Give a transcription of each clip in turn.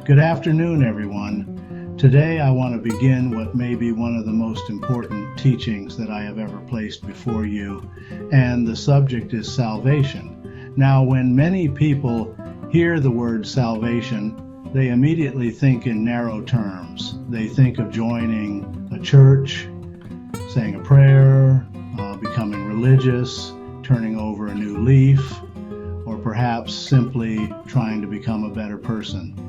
Good afternoon, everyone. Today I want to begin what may be one of the most important teachings that I have ever placed before you, and the subject is salvation. Now, when many people hear the word salvation, they immediately think in narrow terms. They think of joining a church, saying a prayer, becoming religious, turning over a new leaf, or perhaps simply trying to become a better person.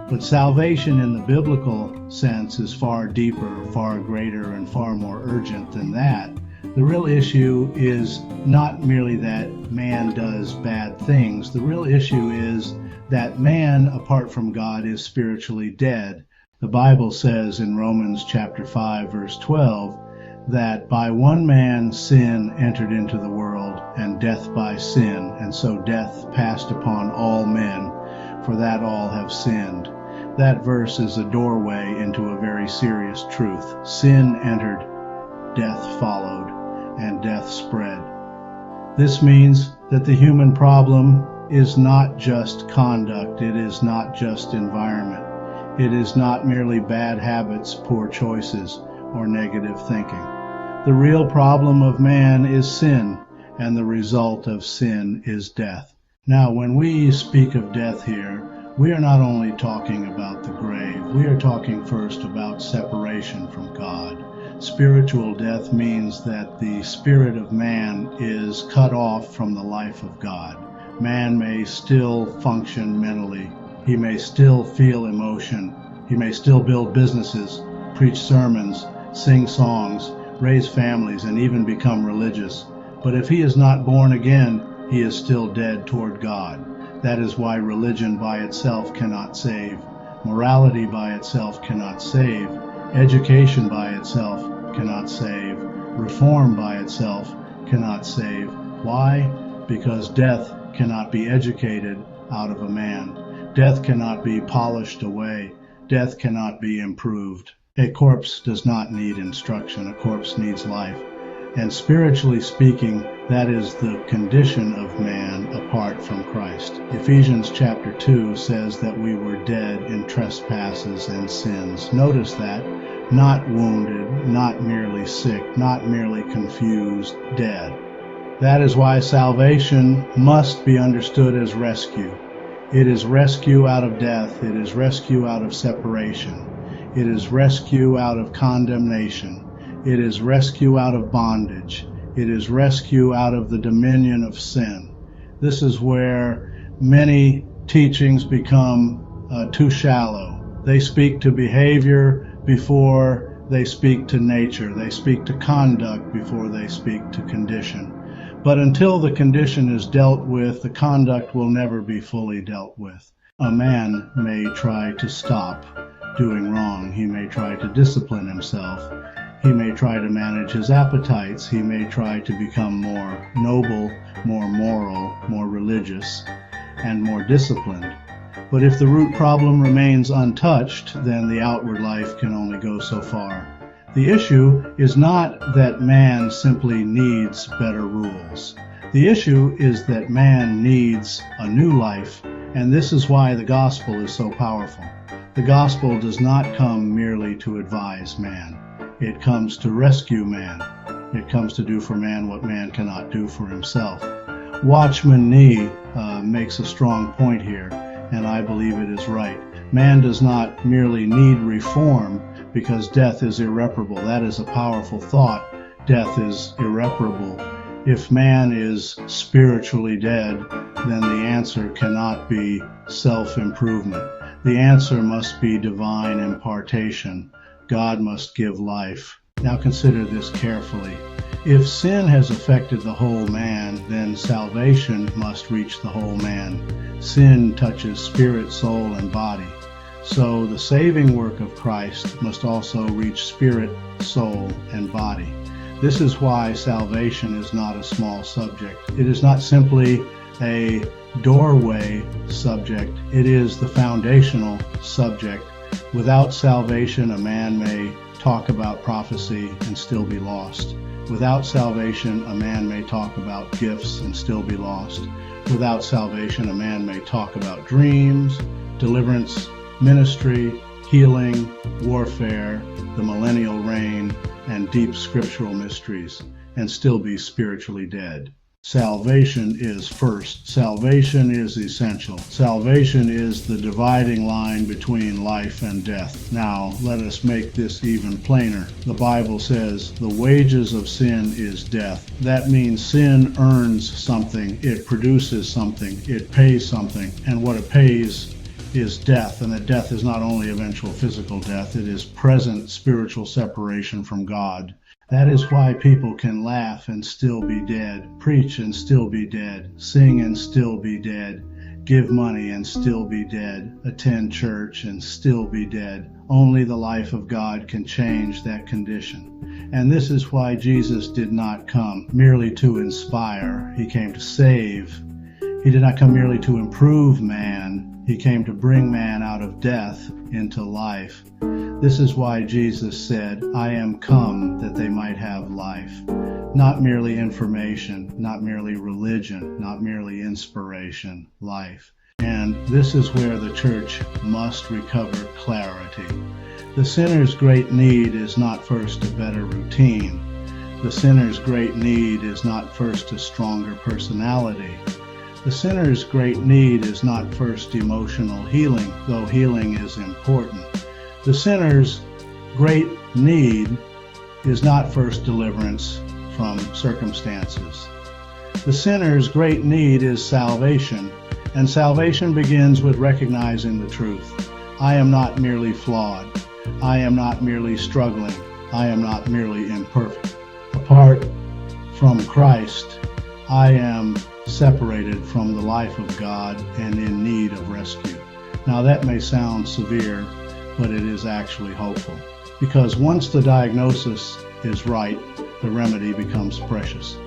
But salvation in the biblical sense is far deeper, far greater, and far more urgent than that. The real issue is not merely that man does bad things. The real issue is that man, apart from God, is spiritually dead. The Bible says in Romans chapter 5, verse 12, that by one man sin entered into the world, and death by sin, and so death passed upon all men, for that all have sinned. That verse is a doorway into a very serious truth. Sin entered, death followed, and death spread. This means that the human problem is not just conduct, it is not just environment. It is not merely bad habits, poor choices, or negative thinking. The real problem of man is sin, and the result of sin is death. Now, when we speak of death here, we are not only talking about the grave, we are talking first about separation from God. Spiritual death means that the spirit of man is cut off from the life of God. Man may still function mentally. He may still feel emotion. He may still build businesses, preach sermons, sing songs, raise families, and even become religious. But if he is not born again, he is still dead toward God. That is why religion by itself cannot save. Morality by itself cannot save. Education by itself cannot save. Reform by itself cannot save. Why? Because death cannot be educated out of a man. Death cannot be polished away. Death cannot be improved. A corpse does not need instruction. A corpse needs life. And spiritually speaking, that is the condition of man apart from Christ. Ephesians chapter 2 says that we were dead in trespasses and sins. Notice that. Not wounded, not merely sick, not merely confused, dead. That is why salvation must be understood as rescue. It is rescue out of death. It is rescue out of separation. It is rescue out of condemnation. It is rescue out of bondage. It is rescue out of the dominion of sin. This is where many teachings become too shallow. They speak to behavior before they speak to nature. They speak to conduct before they speak to condition. But until the condition is dealt with, the conduct will never be fully dealt with. A man may try to stop doing wrong. He may try to discipline himself. He may try to manage his appetites. He may try to become more noble, more moral, more religious, and more disciplined. But if the root problem remains untouched, then the outward life can only go so far. The issue is not that man simply needs better rules. The issue is that man needs a new life, and this is why the gospel is so powerful. The gospel does not come merely to advise man. It comes to rescue man. It comes to do for man what man cannot do for himself. Watchman Nee makes a strong point here, and I believe it is right. Man does not merely need reform because death is irreparable. That is a powerful thought. Death is irreparable. If man is spiritually dead, then the answer cannot be self-improvement. The answer must be divine impartation. God must give life. Now consider this carefully. If sin has affected the whole man, then salvation must reach the whole man. Sin touches spirit, soul, and body. So the saving work of Christ must also reach spirit, soul, and body. This is why salvation is not a small subject. It is not simply a doorway subject. It is the foundational subject. Without salvation, a man may talk about prophecy and still be lost. Without salvation, a man may talk about gifts and still be lost. Without salvation, a man may talk about dreams, deliverance, ministry, healing, warfare, the millennial reign, and deep scriptural mysteries, and still be spiritually dead. Salvation is first. Salvation is essential. Salvation is the dividing line between life and death. Now, let us make this even plainer. The Bible says the wages of sin is death. That means sin earns something, it produces something, it pays something, and what it pays is death. And that death is not only eventual physical death, it is present spiritual separation from God. That is why people can laugh and still be dead, preach and still be dead, sing and still be dead, give money and still be dead, attend church and still be dead. Only the life of God can change that condition. And this is why Jesus did not come merely to inspire. He came to save. He did not come merely to improve man. He came to bring man out of death into life. This is why Jesus said, I am come that they might have life. Not merely information, not merely religion, not merely inspiration, life. And this is where the church must recover clarity. The sinner's great need is not first a better routine. The sinner's great need is not first a stronger personality. The sinner's great need is not first emotional healing, though healing is important. The sinner's great need is not first deliverance from circumstances. The sinner's great need is salvation, and salvation begins with recognizing the truth. I am not merely flawed. I am not merely struggling. I am not merely imperfect. Apart from Christ, I am separated from the life of God and in need of rescue. Now that may sound severe, but it is actually hopeful. Because once the diagnosis is right, the remedy becomes precious.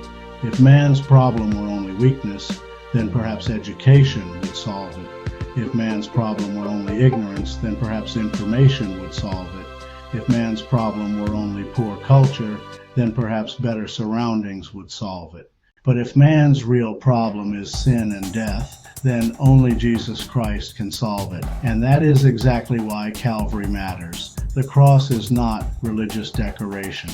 If man's problem were only weakness, then perhaps education would solve it. If man's problem were only ignorance, then perhaps information would solve it. If man's problem were only poor culture, then perhaps better surroundings would solve it. But if man's real problem is sin and death, then only Jesus Christ can solve it. And that is exactly why Calvary matters. The cross is not religious decoration.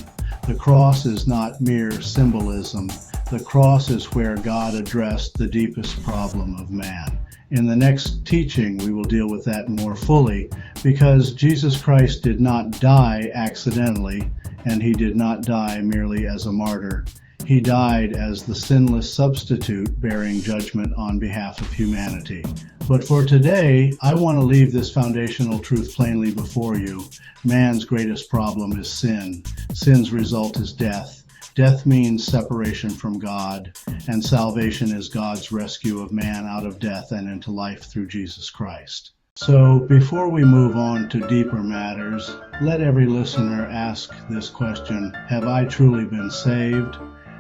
The cross is not mere symbolism. The cross is where God addressed the deepest problem of man. In the next teaching, we will deal with that more fully, because Jesus Christ did not die accidentally, and he did not die merely as a martyr. He died as the sinless substitute bearing judgment on behalf of humanity. But for today, I want to leave this foundational truth plainly before you. Man's greatest problem is sin. Sin's result is death. Death means separation from God, and salvation is God's rescue of man out of death and into life through Jesus Christ. So before we move on to deeper matters, let every listener ask this question: have I truly been saved?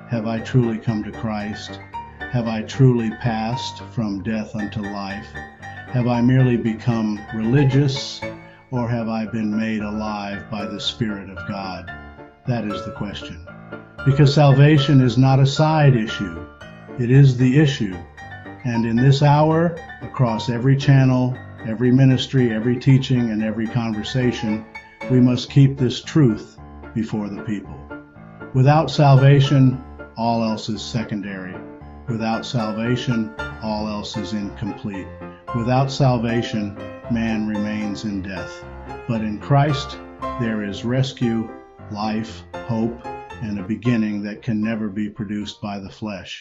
Have I truly come to Christ? Have I truly passed from death unto life? Have I merely become religious, or have I been made alive by the Spirit of God? That is the question. Because salvation is not a side issue. It is the issue. And in this hour, across every channel, every ministry, every teaching, and every conversation, we must keep this truth before the people. Without salvation, all else is secondary. Without salvation, all else is incomplete. Without salvation, man remains in death. But in Christ, there is rescue, life, hope, and a beginning that can never be produced by the flesh.